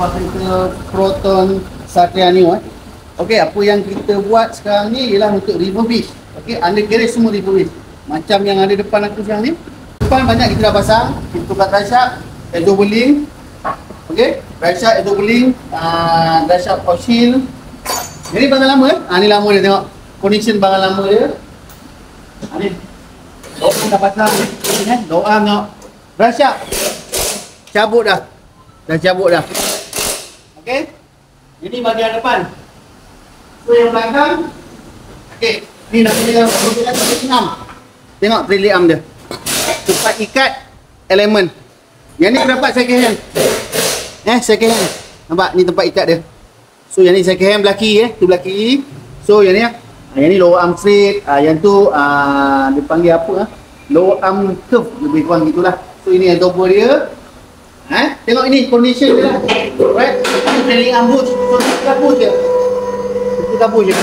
buat kereta Proton Satria Neo. Okey, apa yang kita buat sekarang ni ialah untuk refurbish. Okey, undercarriage semua refurbish. Macam yang ada depan aku sekarang ni. Depan banyak kita dah pasang, kita tukar driveshaft, exobeling. Okey, driveshaft, exobeling, driveshaft power shield. Ini barang lama ni lama dia, tengok condition barang lama dia. Ni doang dah pasang ni doang tengok. Driveshaft cabut dah. Dah cabut dah. Okey. Ini bahagian depan. So yang belakang. Okey, ni namanya trailing arm. Tengok trailing arm dia. Tempat ikat elemen. Yang ni aku dapat second hand. Second hand. Nampak ni tempat ikat dia. So yang ni second hand belaki tu belaki. So yang ni yang ni lower arm straight, yang tu dia panggil apa lower arm curve, lebih kurang gitulah. So ini yang turbo dia. Tengok ini condition dia lah. Right. Ini trailing arm bush. So kita push je. Kita push je.